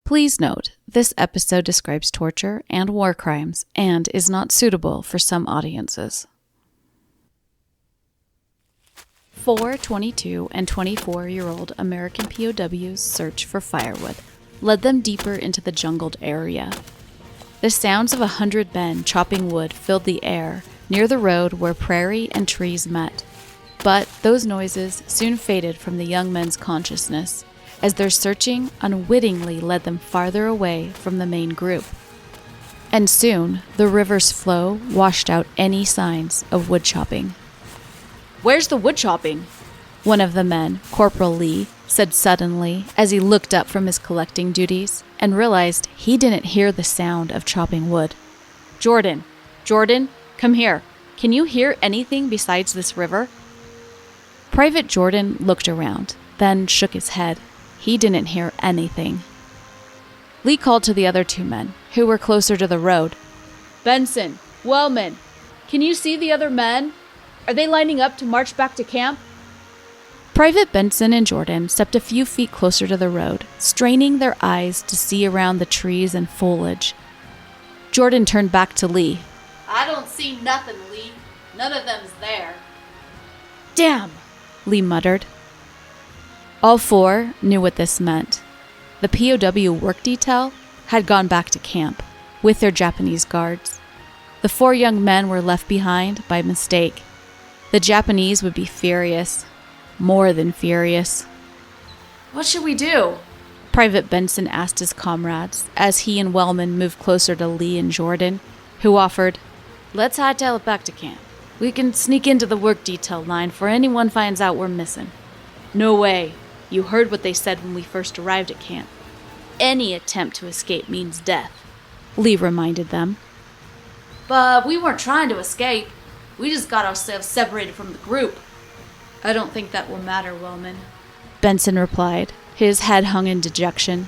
Please note, this episode describes torture and war crimes and is not suitable for some audiences. 4 22 and 24-year-old American POWs' search for firewood led them deeper into the jungled area. The sounds of 100 men chopping wood filled the air near the road where prairie and trees met. But those noises soon faded from the young men's consciousness as their searching unwittingly led them farther away from the main group. And soon, the river's flow washed out any signs of wood chopping. "Where's the wood chopping?" one of the men, Corporal Lee, said suddenly as he looked up from his collecting duties and realized he didn't hear the sound of chopping wood. Jordan, come here. Can you hear anything besides this river?" Private Jordan looked around, then shook his head. He didn't hear anything. Lee called to the other 2 men, who were closer to the road. "Benson, Wellman, can you see the other men? Are they lining up to march back to camp?" Private Benson and Jordan stepped a few feet closer to the road, straining their eyes to see around the trees and foliage. Jordan turned back to Lee. "I don't see nothing, Lee. None of them's there." "Damn," Lee muttered. All 4 knew what this meant. The POW work detail had gone back to camp with their Japanese guards. The 4 young men were left behind by mistake. The Japanese would be furious, more than furious. "What should we do?" Private Benson asked his comrades as he and Wellman moved closer to Lee and Jordan, who offered, "Let's hightail it back to camp. We can sneak into the work detail line before anyone finds out we're missing." "No way. You heard what they said when we first arrived at camp. Any attempt to escape means death," Lee reminded them. "But we weren't trying to escape. We just got ourselves separated from the group." "I don't think that will matter, Wellman," Benson replied. His head hung in dejection.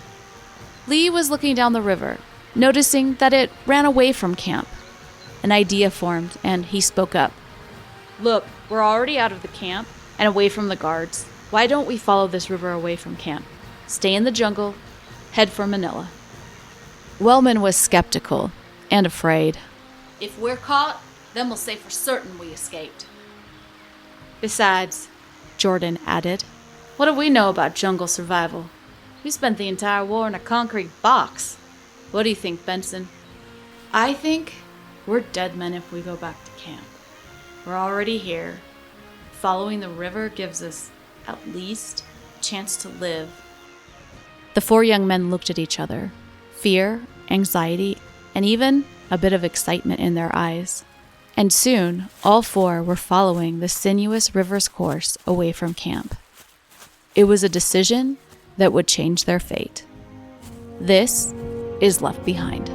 Lee was looking down the river, noticing that it ran away from camp. An idea formed, and he spoke up. "Look, we're already out of the camp and away from the guards. Why don't we follow this river away from camp? Stay in the jungle, head for Manila." Wellman was skeptical and afraid. "If we're caught, then we'll say for certain we escaped." "Besides," Jordan added, "what do we know about jungle survival? We spent the entire war in a concrete box. What do you think, Benson?" "I think we're dead men if we go back to camp. We're already here. Following the river gives us at least a chance to live." The 4 young men looked at each other, fear, anxiety, and even a bit of excitement in their eyes. And soon, all 4 were following the sinuous river's course away from camp. It was a decision that would change their fate. This is Left Behind.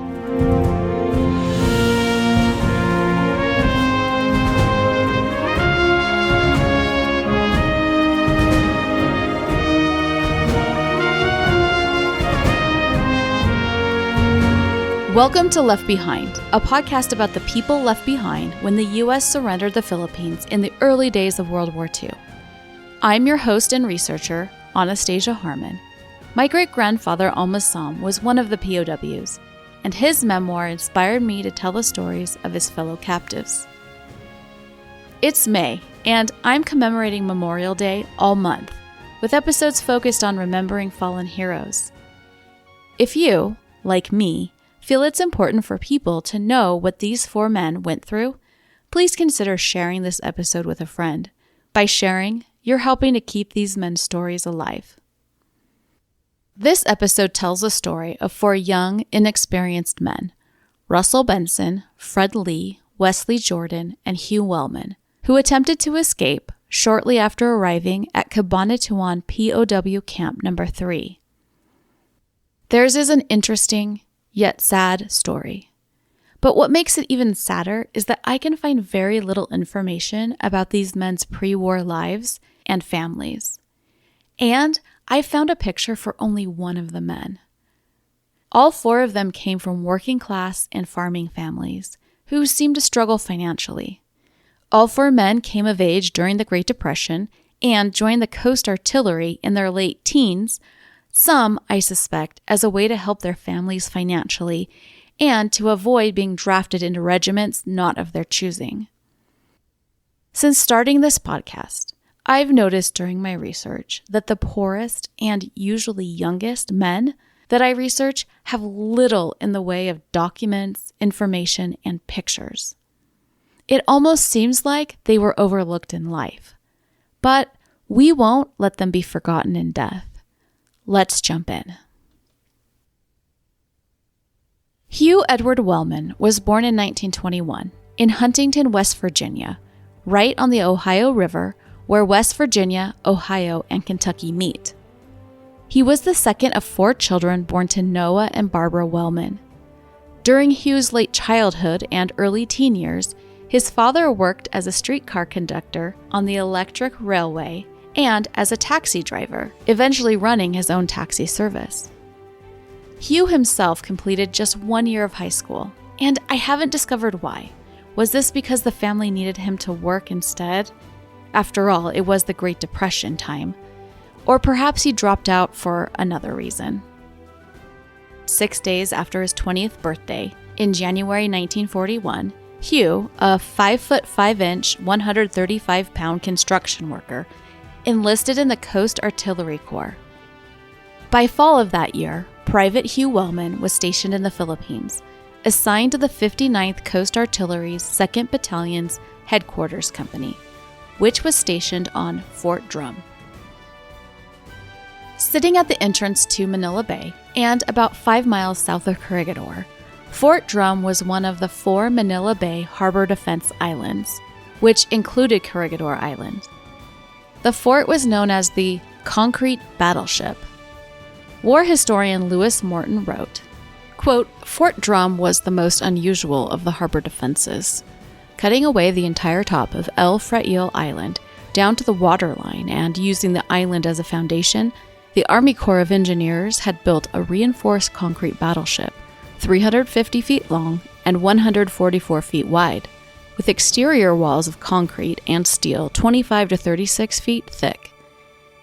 Welcome to Left Behind, a podcast about the people left behind when the U.S. surrendered the Philippines in the early days of World War II. I'm your host and researcher, Anastasia Harmon. My great-grandfather Almasam was one of the POWs, and his memoir inspired me to tell the stories of his fellow captives. It's May, and I'm commemorating Memorial Day all month, with episodes focused on remembering fallen heroes. If you, like me, feel it's important for people to know what these 4 men went through, please consider sharing this episode with a friend. By sharing, you're helping to keep these men's stories alive. This episode tells the story of 4 young, inexperienced men, Russell Benson, Fred Lee, Wesley Jordan, and Hugh Wellman, who attempted to escape shortly after arriving at Cabanatuan POW Camp No. 3. Theirs is an interesting, yet sad story. But what makes it even sadder is that I can find very little information about these men's pre-war lives and families. And I found a picture for only one of the men. All 4 of them came from working class and farming families who seemed to struggle financially. All 4 men came of age during the Great Depression and joined the Coast Artillery in their late teens, Some, I suspect, as a way to help their families financially and to avoid being drafted into regiments not of their choosing. Since starting this podcast, I've noticed during my research that the poorest and usually youngest men that I research have little in the way of documents, information, and pictures. It almost seems like they were overlooked in life. But we won't let them be forgotten in death. Let's jump in. Hugh Edward Wellman was born in 1921 in Huntington, West Virginia, right on the Ohio River where West Virginia, Ohio, and Kentucky meet. He was the second of 4 children born to Noah and Barbara Wellman. During Hugh's late childhood and early teen years, his father worked as a streetcar conductor on the electric railway and as a taxi driver, eventually running his own taxi service. Hugh himself completed just 1 year of high school, and I haven't discovered why. Was this because the family needed him to work instead? After all, it was the Great Depression time. Or perhaps he dropped out for another reason. 6 days after his 20th birthday, in January 1941, Hugh, a 5'5", 135-pound construction worker, enlisted in the Coast Artillery Corps. By fall of that year, Private Hugh Wellman was stationed in the Philippines, assigned to the 59th Coast Artillery's 2nd Battalion's Headquarters Company, which was stationed on Fort Drum. Sitting at the entrance to Manila Bay and about 5 miles south of Corregidor, Fort Drum was one of the 4 Manila Bay harbor defense islands, which included Corregidor Island. The fort was known as the Concrete Battleship. War historian Lewis Morton wrote, quote, "Fort Drum was the most unusual of the harbor defenses, cutting away the entire top of El Fraile Island down to the waterline and using the island as a foundation, the Army Corps of Engineers had built a reinforced concrete battleship, 350 feet long and 144 feet wide, with exterior walls of concrete and steel 25 to 36 feet thick.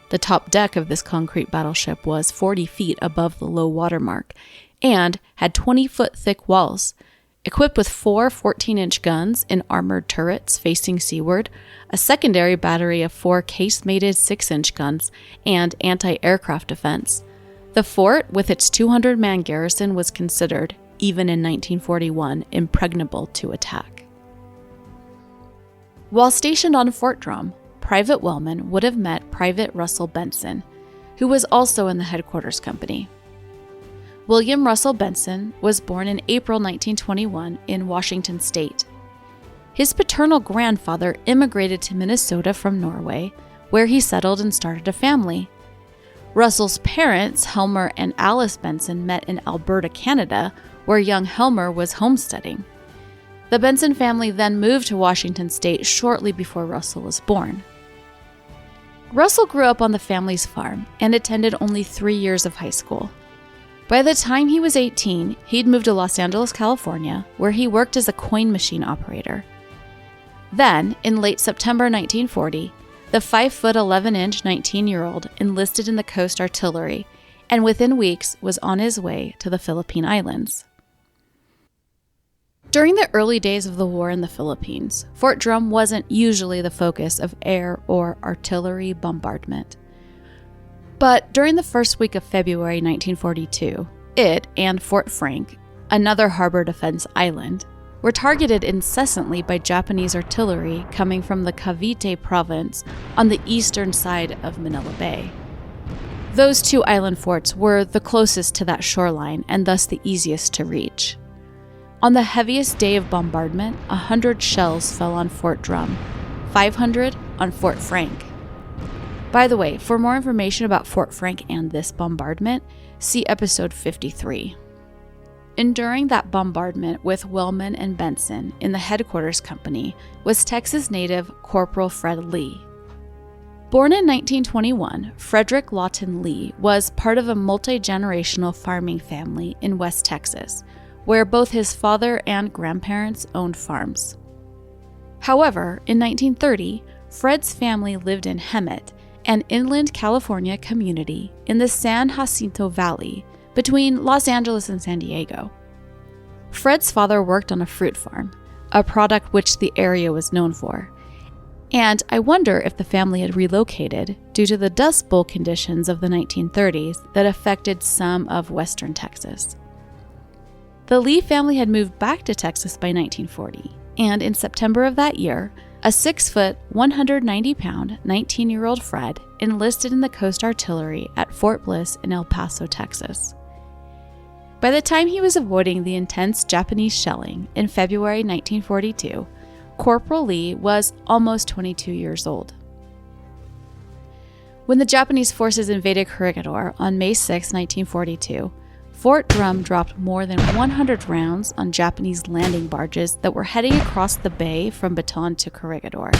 The top deck of this concrete battleship was 40 feet above the low water mark and had 20-foot thick walls, equipped with 4 14-inch guns in armored turrets facing seaward, a secondary battery of 4 case-mated 6-inch guns, and anti-aircraft defense. The fort, with its 200-man garrison, was considered, even in 1941, impregnable to attack." While stationed on Fort Drum, Private Wellman would have met Private Russell Benson, who was also in the headquarters company. William Russell Benson was born in April 1921 in Washington State. His paternal grandfather immigrated to Minnesota from Norway, where he settled and started a family. Russell's parents, Helmer and Alice Benson, met in Alberta, Canada, where young Helmer was homesteading. The Benson family then moved to Washington State shortly before Russell was born. Russell grew up on the family's farm and attended only 3 years of high school. By the time he was 18, he'd moved to Los Angeles, California, where he worked as a coin machine operator. Then, in late September 1940, the 5'11" 19-year-old enlisted in the Coast Artillery and within weeks was on his way to the Philippine Islands. During the early days of the war in the Philippines, Fort Drum wasn't usually the focus of air or artillery bombardment. But during the first week of February 1942, it and Fort Frank, another harbor defense island, were targeted incessantly by Japanese artillery coming from the Cavite province on the eastern side of Manila Bay. Those 2 island forts were the closest to that shoreline and thus the easiest to reach. On the heaviest day of bombardment, 100 shells fell on Fort Drum, 500 on Fort Frank. By the way, for more information about Fort Frank and this bombardment, see episode 53. Enduring that bombardment with Wellman and Benson in the headquarters company was Texas native Corporal Fred Lee. Born in 1921, Frederick Lawton Lee was part of a multi-generational farming family in West Texas, where both his father and grandparents owned farms. However, in 1930, Fred's family lived in Hemet, an inland California community in the San Jacinto Valley between Los Angeles and San Diego. Fred's father worked on a fruit farm, a product which the area was known for, and I wonder if the family had relocated due to the Dust Bowl conditions of the 1930s that affected some of western Texas. The Lee family had moved back to Texas by 1940, and in September of that year, a 6-foot, 190-pound, 19-year-old Fred enlisted in the Coast Artillery at Fort Bliss in El Paso, Texas. By the time he was avoiding the intense Japanese shelling in February 1942, Corporal Lee was almost 22 years old. When the Japanese forces invaded Corregidor on May 6, 1942, Fort Drum dropped more than 100 rounds on Japanese landing barges that were heading across the bay from Bataan to Corregidor.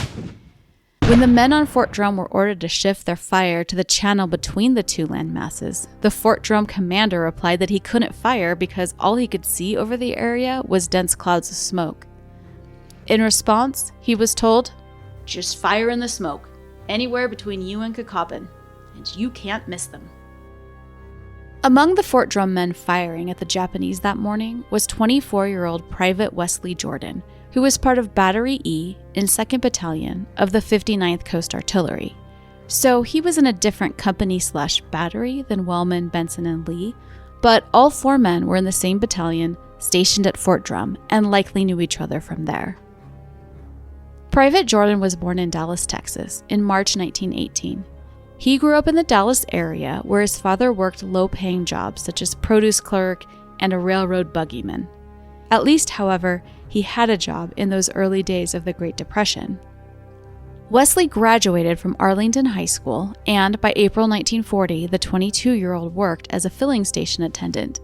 When the men on Fort Drum were ordered to shift their fire to the channel between the two land masses, the Fort Drum commander replied that he couldn't fire because all he could see over the area was dense clouds of smoke. In response, he was told, "Just fire in the smoke, anywhere between you and Cacapan, and you can't miss them." Among the Fort Drum men firing at the Japanese that morning was 24-year-old Private Wesley Jordan, who was part of Battery E in 2nd Battalion of the 59th Coast Artillery. So he was in a different company/battery than Wellman, Benson, and Lee, but all 4 men were in the same battalion stationed at Fort Drum and likely knew each other from there. Private Jordan was born in Dallas, Texas in March 1918. He grew up in the Dallas area where his father worked low-paying jobs such as produce clerk and a railroad buggyman. At least, however, he had a job in those early days of the Great Depression. Wesley graduated from Arlington High School, and by April 1940, the 22-year-old worked as a filling station attendant.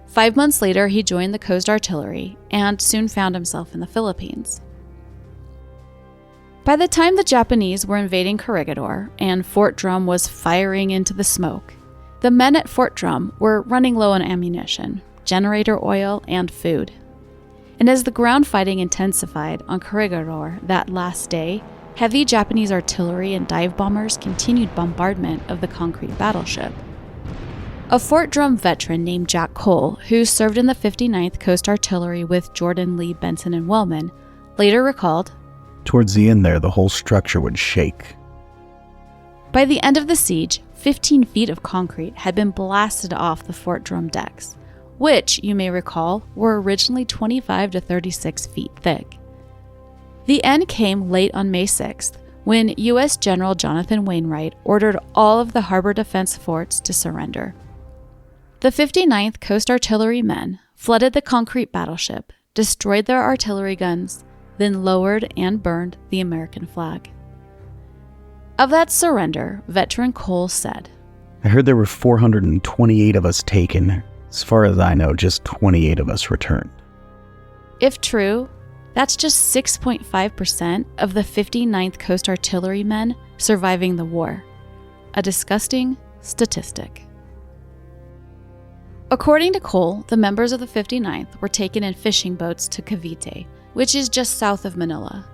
5 months later, he joined the Coast Artillery and soon found himself in the Philippines. By the time the Japanese were invading Corregidor and Fort Drum was firing into the smoke, the men at Fort Drum were running low on ammunition, generator oil, and food. And as the ground fighting intensified on Corregidor that last day, heavy Japanese artillery and dive bombers continued bombardment of the concrete battleship. A Fort Drum veteran named Jack Cole, who served in the 59th Coast Artillery with Jordan, Lee, Benson, and Wellman, later recalled, "Towards the end there, the whole structure would shake." By the end of the siege, 15 feet of concrete had been blasted off the Fort Drum decks, which, you may recall, were originally 25 to 36 feet thick. The end came late on May 6th, when U.S. General Jonathan Wainwright ordered all of the harbor defense forts to surrender. The 59th Coast Artillery men flooded the concrete battleship, destroyed their artillery guns, then lowered and burned the American flag. Of that surrender, veteran Cole said, "I heard there were 428 of us taken. As far as I know, just 28 of us returned." If true, that's just 6.5% of the 59th Coast Artillery men surviving the war. A disgusting statistic. According to Cole, the members of the 59th were taken in fishing boats to Cavite, which is just south of Manila.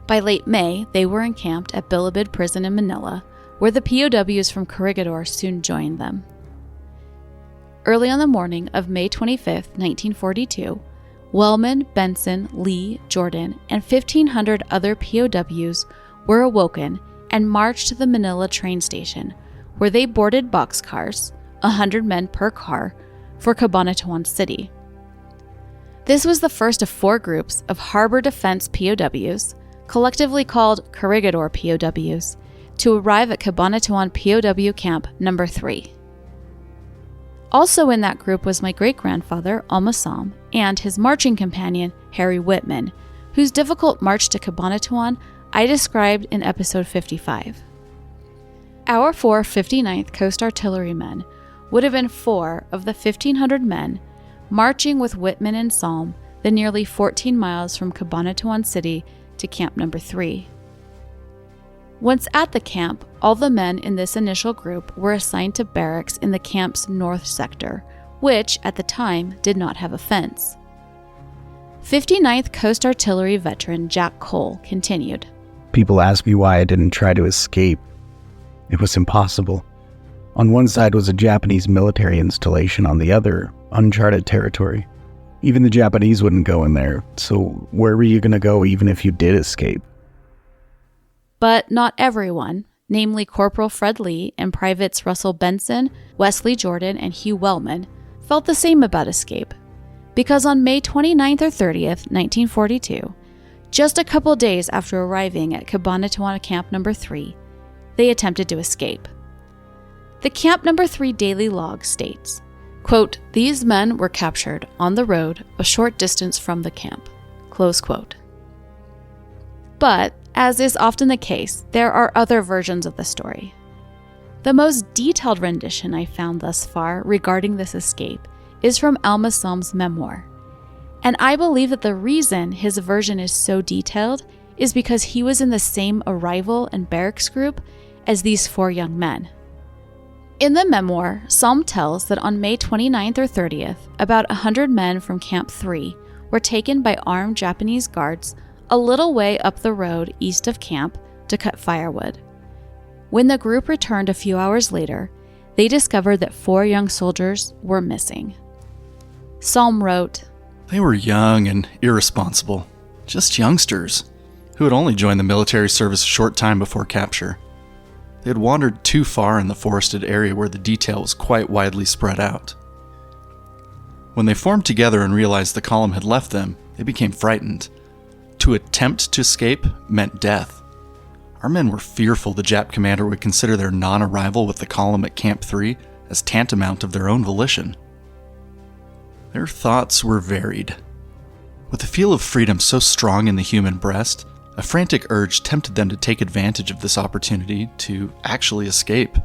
By late May, they were encamped at Bilibid Prison in Manila, where the POWs from Corregidor soon joined them. Early on the morning of May 25, 1942, Wellman, Benson, Lee, Jordan, and 1,500 other POWs were awoken and marched to the Manila train station, where they boarded boxcars, 100 men per car, for Cabanatuan City. This was the first of 4 groups of harbor defense POWs, collectively called Corregidor POWs, to arrive at Cabanatuan POW Camp No. 3. Also in that group was my great-grandfather, Almasam, and his marching companion, Harry Whitman, whose difficult march to Cabanatuan I described in episode 55. Our 4 59th Coast Artillery men would have been 4 of the 1,500 men marching with Whitman and Salm the nearly 14 miles from Cabanatuan City to Camp No. 3. Once at the camp, all the men in this initial group were assigned to barracks in the camp's north sector, which, at the time, did not have a fence. 59th Coast Artillery veteran Jack Cole continued, "People ask me why I didn't try to escape. It was impossible. On one side was a Japanese military installation, on the other, uncharted territory. Even the Japanese wouldn't go in there, so where were you going to go even if you did escape? But not everyone, namely Corporal Fred Lee and Privates Russell Benson, Wesley Jordan, and Hugh Wellman, felt the same about escape. Because on May 29th or 30th, 1942, just a couple days after arriving at Cabanatuan Camp No. 3, they attempted to escape. The Camp No. 3 daily log states, quote, "These men were captured on the road a short distance from the camp," close quote. But, as is often the case, there are other versions of the story. The most detailed rendition I found thus far regarding this escape is from Al-Massam's memoir. And I believe that the reason his version is so detailed is because he was in the same arrival and barracks group as these 4 young men. In the memoir, Salm tells that on May 29th or 30th, about 100 men from Camp 3 were taken by armed Japanese guards a little way up the road east of camp to cut firewood. When the group returned a few hours later, they discovered that 4 young soldiers were missing. Salm wrote, "They were young and irresponsible, just youngsters, who had only joined the military service a short time before capture. They had wandered too far in the forested area where the detail was quite widely spread out. When they formed together and realized the column had left them, they became frightened. To attempt to escape meant death. Our men were fearful the Jap commander would consider their non-arrival with the column at Camp 3 as tantamount of their own volition. Their thoughts were varied. With the feel of freedom so strong in the human breast, a frantic urge tempted them to take advantage of this opportunity to actually escape.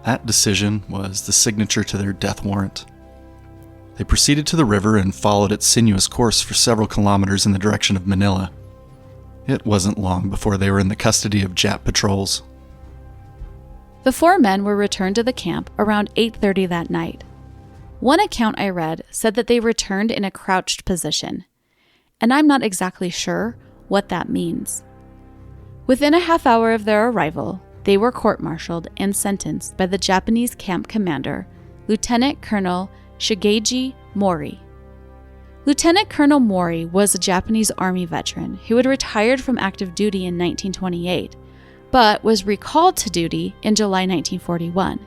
That decision was the signature to their death warrant. They proceeded to the river and followed its sinuous course for several kilometers in the direction of Manila. It wasn't long before they were in the custody of Jap patrols." The 4 men were returned to the camp around 8:30 that night. One account I read said that they returned in a crouched position, and I'm not exactly sure what that means. Within a half hour of their arrival, they were court-martialed and sentenced by the Japanese camp commander, Lieutenant Colonel Shigeji Mori. Lieutenant Colonel Mori was a Japanese Army veteran who had retired from active duty in 1928, but was recalled to duty in July 1941.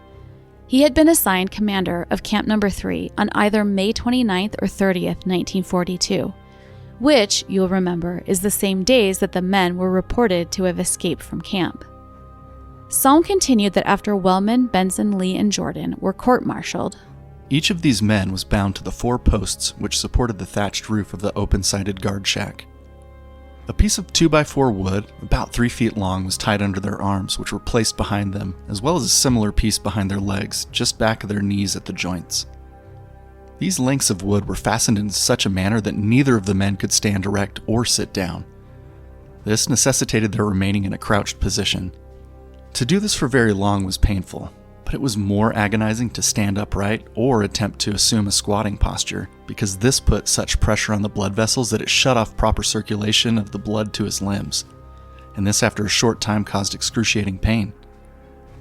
He had been assigned commander of Camp No. 3 on either May 29th or 30th, 1942, which, you'll remember, is the same days that the men were reported to have escaped from camp. Salm continued that after Wellman, Benson, Lee, and Jordan were court-martialed, Each of these men was bound to the 4 posts which supported the thatched roof of the open-sided guard shack. A piece of 2x4 wood, about 3 feet long, was tied under their arms, which were placed behind them, as well as a similar piece behind their legs, just back of their knees at the joints. These lengths of wood were fastened in such a manner that neither of the men could stand erect or sit down. This necessitated their remaining in a crouched position. To do this for very long was painful, but it was more agonizing to stand upright or attempt to assume a squatting posture, because this put such pressure on the blood vessels that it shut off proper circulation of the blood to his limbs, and this after a short time caused excruciating pain.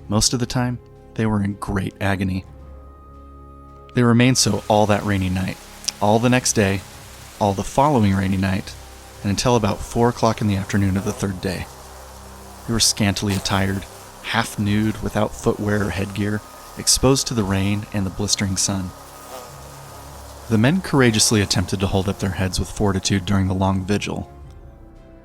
Most of the time, they were in great agony. They remained so all that rainy night, all the next day, all the following rainy night, and until about 4 o'clock in the afternoon of the 3rd day. They were scantily attired, half nude, without footwear or headgear, exposed to the rain and the blistering sun. The men courageously attempted to hold up their heads with fortitude during the long vigil.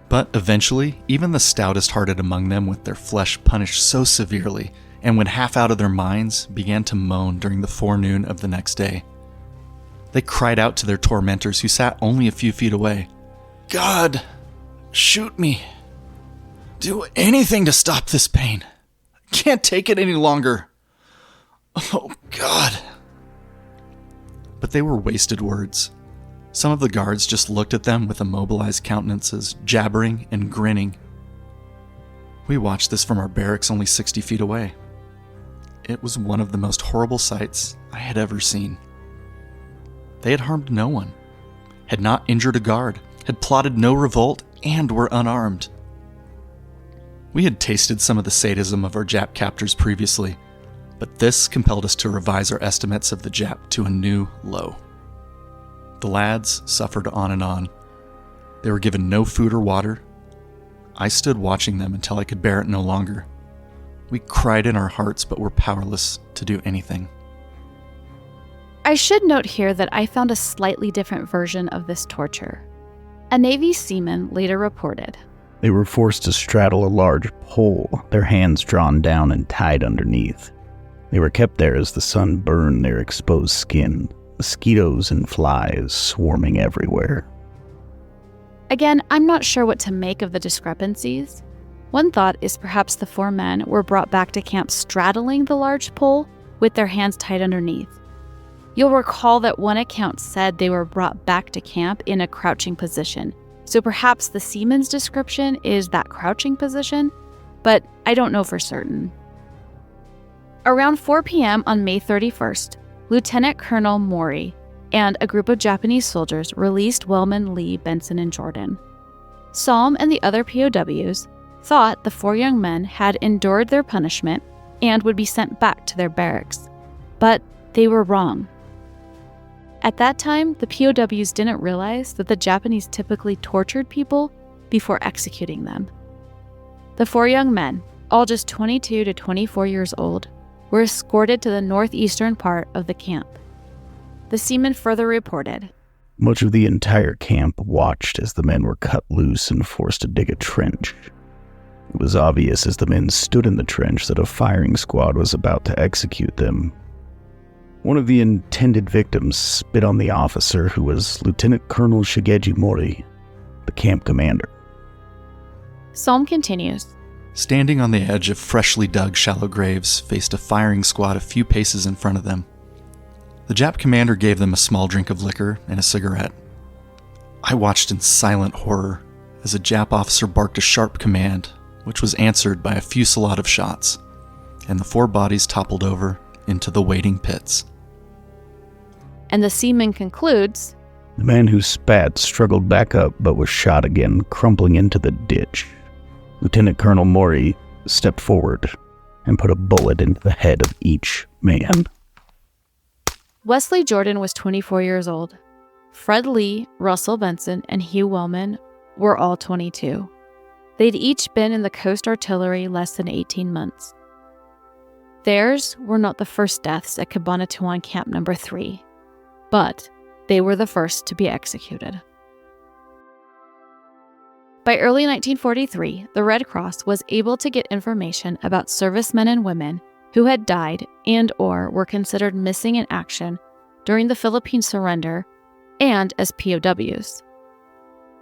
But eventually, even the stoutest-hearted among them, with their flesh punished so severely, and when half out of their minds, began to moan during the forenoon of the next day. They cried out to their tormentors, who sat only a few feet away, "God, shoot me. Do anything to stop this pain. Can't take it any longer. Oh, God." But they were wasted words. Some of the guards just looked at them with immobilized countenances, jabbering and grinning. We watched this from our barracks only 60 feet away. It was one of the most horrible sights I had ever seen. They had harmed no one, had not injured a guard, had plotted no revolt, and were unarmed. We had tasted some of the sadism of our Jap captors previously, but this compelled us to revise our estimates of the Jap to a new low. The lads suffered on and on. They were given no food or water. I stood watching them until I could bear it no longer. We cried in our hearts, but were powerless to do anything. I should note here that I found a slightly different version of this torture. A Navy seaman later reported, They were forced to straddle a large pole, their hands drawn down and tied underneath. They were kept there as the sun burned their exposed skin, mosquitoes and flies swarming everywhere. Again, I'm not sure what to make of the discrepancies. One thought is perhaps the 4 men were brought back to camp straddling the large pole with their hands tied underneath. You'll recall that one account said they were brought back to camp in a crouching position, so perhaps the seaman's description is that crouching position, but I don't know for certain. Around 4 p.m. on May 31st, Lieutenant Colonel Mori and a group of Japanese soldiers released Wellman, Lee, Benson, and Jordan. Salm and the other POWs thought the 4 young men had endured their punishment and would be sent back to their barracks, but they were wrong. At that time, the POWs didn't realize that the Japanese typically tortured people before executing them. The 4 young men, all just 22 to 24 years old, were escorted to the northeastern part of the camp. The seaman further reported, Much of the entire camp watched as the men were cut loose and forced to dig a trench. It was obvious as the men stood in the trench that a firing squad was about to execute them. One of the intended victims spit on the officer, who was Lieutenant Colonel Shigeji Mori, the camp commander. Salm continues, Standing on the edge of freshly dug shallow graves faced a firing squad a few paces in front of them. The Jap commander gave them a small drink of liquor and a cigarette. I watched in silent horror as a Jap officer barked a sharp command, which was answered by a fusillade of shots, and the 4 bodies toppled over into the waiting pits. And the seaman concludes, The man who spat struggled back up but was shot again, crumpling into the ditch. Lieutenant Colonel Mori stepped forward and put a bullet into the head of each man. Wesley Jordan was 24 years old. Fred Lee, Russell Benson, and Hugh Wellman were all 22. They'd each been in the Coast Artillery less than 18 months. Theirs were not the first deaths at Cabanatuan Camp No. 3, but they were the first to be executed. By early 1943, the Red Cross was able to get information about servicemen and women who had died and/or were considered missing in action during the Philippine surrender and as POWs.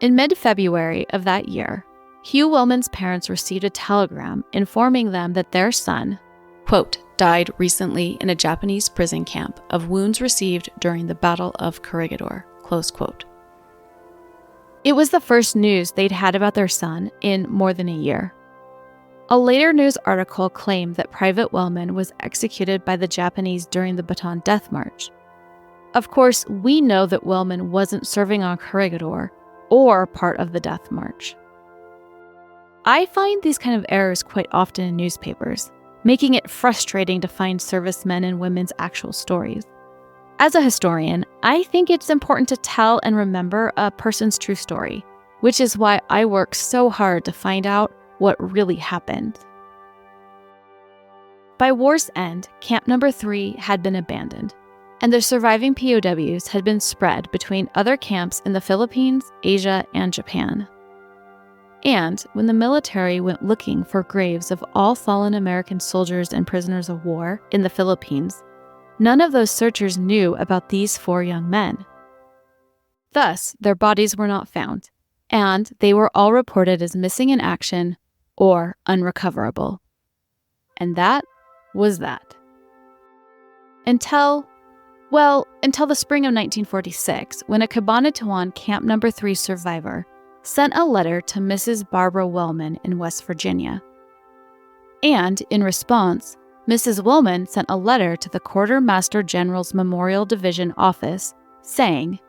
In mid-February of that year, Hugh Wellman's parents received a telegram informing them that their son, quote, died recently in a Japanese prison camp of wounds received during the Battle of Corregidor, close quote. It was the first news they'd had about their son in more than a year. A later news article claimed that Private Wellman was executed by the Japanese during the Bataan Death March. Of course, we know that Wellman wasn't serving on Corregidor or part of the Death March. I find these kind of errors quite often in newspapers, making it frustrating to find servicemen and women's actual stories. As a historian, I think it's important to tell and remember a person's true story, which is why I work so hard to find out what really happened. By war's end, Camp No. 3 had been abandoned, and the surviving POWs had been spread between other camps in the Philippines, Asia, and Japan. And when the military went looking for graves of all fallen American soldiers and prisoners of war in the Philippines, none of those searchers knew about these 4 young men. Thus, their bodies were not found, and they were all reported as missing in action or unrecoverable. And that was that. Until the spring of 1946, when a Cabanatuan Camp No. 3 survivor sent a letter to Mrs. Barbara Wellman in West Virginia. And, in response, Mrs. Wellman sent a letter to the Quartermaster General's Memorial Division office saying,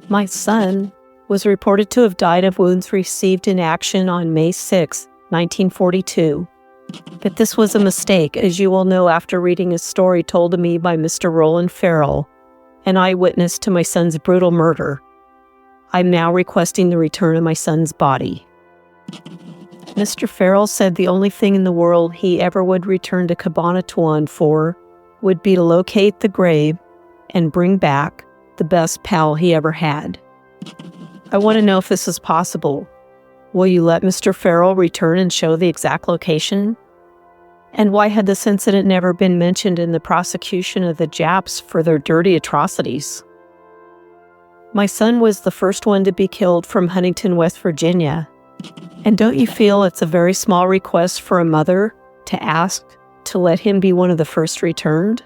My son was reported to have died of wounds received in action on May 6, 1942. But this was a mistake, as you will know after reading a story told to me by Mr. Roland Farrell, an eyewitness to my son's brutal murder. I'm now requesting the return of my son's body. Mr. Farrell said the only thing in the world he ever would return to Cabanatuan for would be to locate the grave and bring back the best pal he ever had. I want to know if this is possible. Will you let Mr. Farrell return and show the exact location? And why had this incident never been mentioned in the prosecution of the Japs for their dirty atrocities? My son was the first one to be killed from Huntington, West Virginia. And don't you feel it's a very small request for a mother to ask to let him be one of the first returned?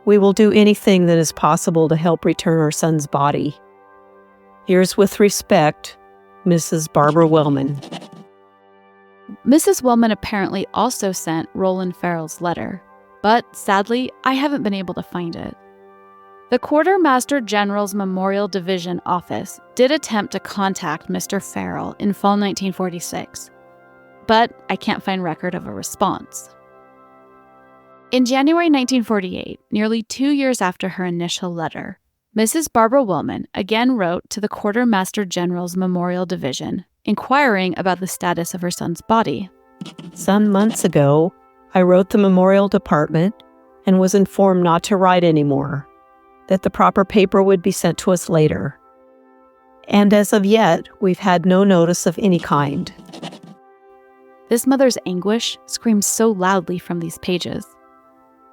We will do anything that is possible to help return our son's body. Yours with respect, Mrs. Barbara Wellman. Mrs. Wellman apparently also sent Roland Farrell's letter, but sadly, I haven't been able to find it. The Quartermaster General's Memorial Division office did attempt to contact Mr. Farrell in fall 1946, but I can't find record of a response. In January 1948, nearly 2 years after her initial letter, Mrs. Barbara Wellman again wrote to the Quartermaster General's Memorial Division, inquiring about the status of her son's body. Some months ago, I wrote the Memorial Department and was informed not to write anymore, that the proper paper would be sent to us later. And as of yet, we've had no notice of any kind. This mother's anguish screams so loudly from these pages.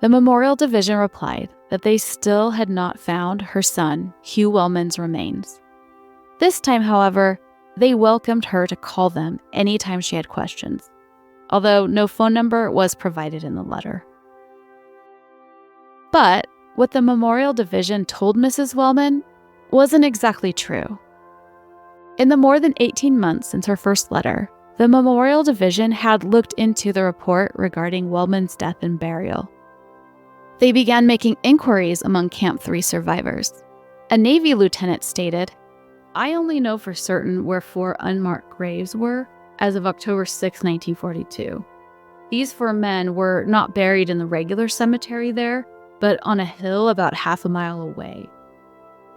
The Memorial Division replied that they still had not found her son, Hugh Wellman's remains. This time, however, they welcomed her to call them anytime she had questions, although no phone number was provided in the letter. But what the Memorial Division told Mrs. Wellman wasn't exactly true. In the more than 18 months since her first letter, the Memorial Division had looked into the report regarding Wellman's death and burial. They began making inquiries among Camp 3 survivors. A Navy lieutenant stated, "I only know for certain where 4 unmarked graves were as of October 6, 1942. These 4 men were not buried in the regular cemetery there, but on a hill about half a mile away.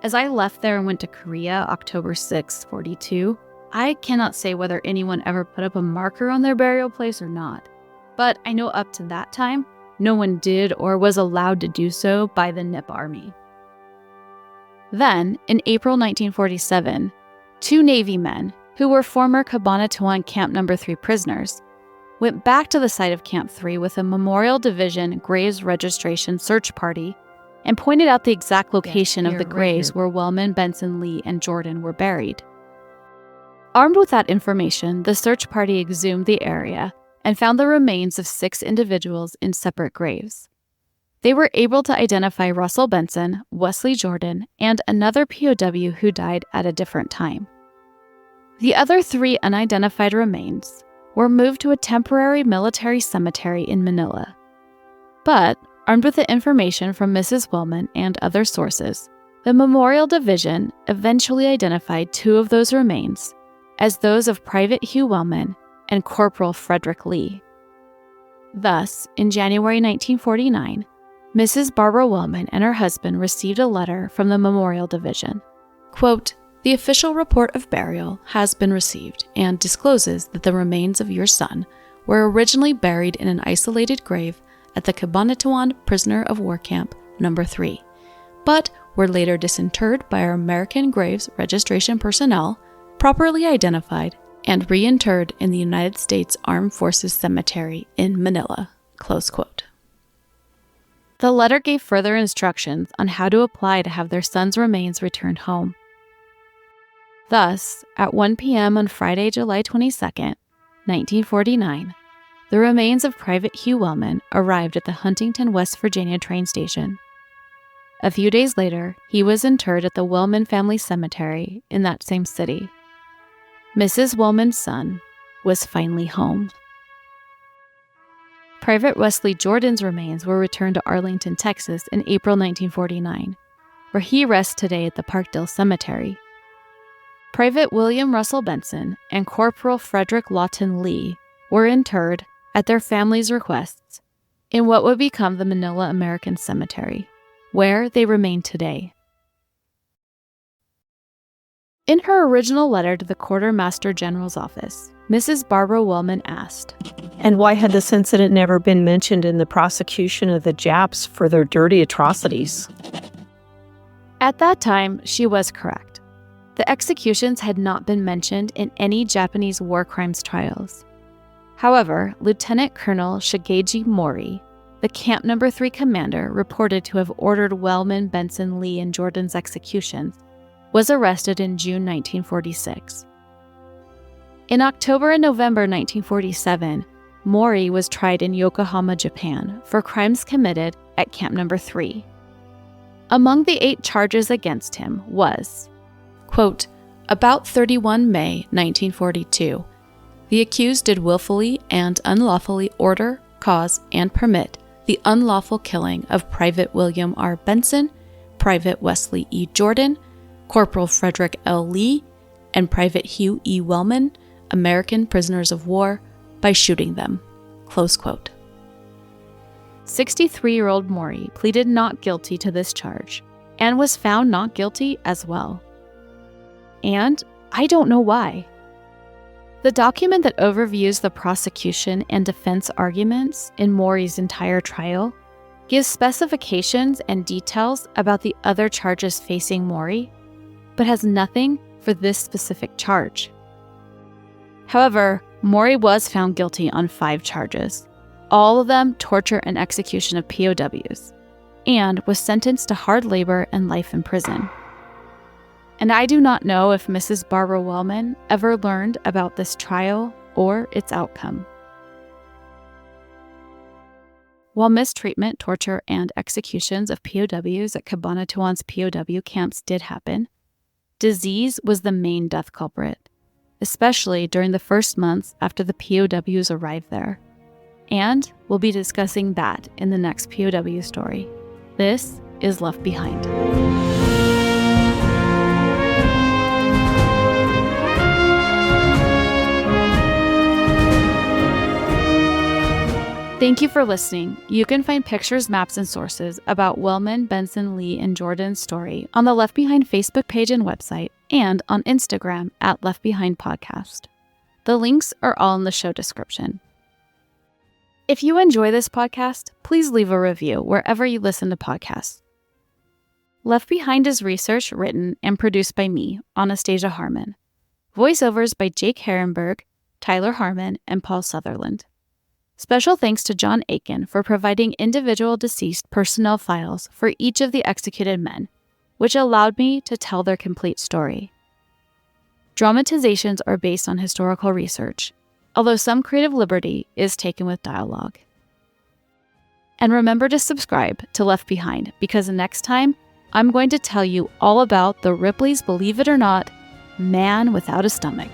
As I left there and went to Korea October 6, 42, I cannot say whether anyone ever put up a marker on their burial place or not, but I know up to that time, no one did or was allowed to do so by the Nip Army." Then, in April 1947, 2 Navy men, who were former Cabanatuan Camp No. 3 prisoners, went back to the site of Camp 3 with a Memorial Division graves registration search party and pointed out the exact location of the graves where Wellman, Benson, Lee, and Jordan were buried. Armed with that information, the search party exhumed the area and found the remains of 6 individuals in separate graves. They were able to identify Russell Benson, Wesley Jordan, and another POW who died at a different time. The other 3 unidentified remains were moved to a temporary military cemetery in Manila. But, armed with the information from Mrs. Wellman and other sources, the Memorial Division eventually identified 2 of those remains as those of Private Hugh Wellman and Corporal Frederick Lee. Thus, in January 1949, Mrs. Barbara Wellman and her husband received a letter from the Memorial Division. Quote, "The official report of burial has been received and discloses that the remains of your son were originally buried in an isolated grave at the Cabanatuan Prisoner of War Camp No. 3, but were later disinterred by our American Graves Registration personnel, properly identified, and reinterred in the United States Armed Forces Cemetery in Manila." Close quote. The letter gave further instructions on how to apply to have their son's remains returned home. Thus, at 1 p.m. on Friday, July 22, 1949, the remains of Private Hugh Wellman arrived at the Huntington, West Virginia train station. A few days later, he was interred at the Wellman Family Cemetery in that same city. Mrs. Wellman's son was finally home. Private Wesley Jordan's remains were returned to Arlington, Texas in April 1949, where he rests today at the Parkdale Cemetery. Private William Russell Benson and Corporal Frederick Lawton Lee were interred, at their families' requests, in what would become the Manila American Cemetery, where they remain today. In her original letter to the Quartermaster General's office, Mrs. Barbara Wellman asked, And why had this incident never been mentioned in the prosecution of the Japs for their dirty atrocities? At that time, she was correct. The executions had not been mentioned in any Japanese war crimes trials. However, Lieutenant Colonel Shigeji Mori, the Camp No. 3 commander reported to have ordered Wellman, Benson, Lee, and Jordan's executions, was arrested in June 1946. In October and November 1947, Mori was tried in Yokohama, Japan, for crimes committed at Camp No. 3. Among the 8 charges against him was, quote, about 31 May 1942, the accused did willfully and unlawfully order, cause, and permit the unlawful killing of Private William R. Benson, Private Wesley E. Jordan, Corporal Frederick L. Lee, and Private Hugh E. Wellman, American prisoners of war, by shooting them. Close quote. 63-year-old Mori pleaded not guilty to this charge and was found not guilty as well. And I don't know why. The document that overviews the prosecution and defense arguments in Mori's entire trial gives specifications and details about the other charges facing Mori, but has nothing for this specific charge. However, Mori was found guilty on 5 charges, all of them torture and execution of POWs, and was sentenced to hard labor and life in prison. And I do not know if Mrs. Barbara Wellman ever learned about this trial or its outcome. While mistreatment, torture, and executions of POWs at Cabanatuan's POW camps did happen, disease was the main death culprit, especially during the first months after the POWs arrived there. And we'll be discussing that in the next POW story. This is Left Behind. Thank you for listening. You can find pictures, maps, and sources about Wellman, Benson, Lee, and Jordan's story on the Left Behind Facebook page and website, and on Instagram at Left Behind Podcast. The links are all in the show description. If you enjoy this podcast, please leave a review wherever you listen to podcasts. Left Behind is researched, written, and produced by me, Anastasia Harmon. Voiceovers by Jake Herrenberg, Tyler Harmon, and Paul Sutherland. Special thanks to John Aiken for providing individual deceased personnel files for each of the executed men, which allowed me to tell their complete story. Dramatizations are based on historical research, although some creative liberty is taken with dialogue. And remember to subscribe to Left Behind, because next time I'm going to tell you all about the Ripley's Believe It or Not Man Without a Stomach.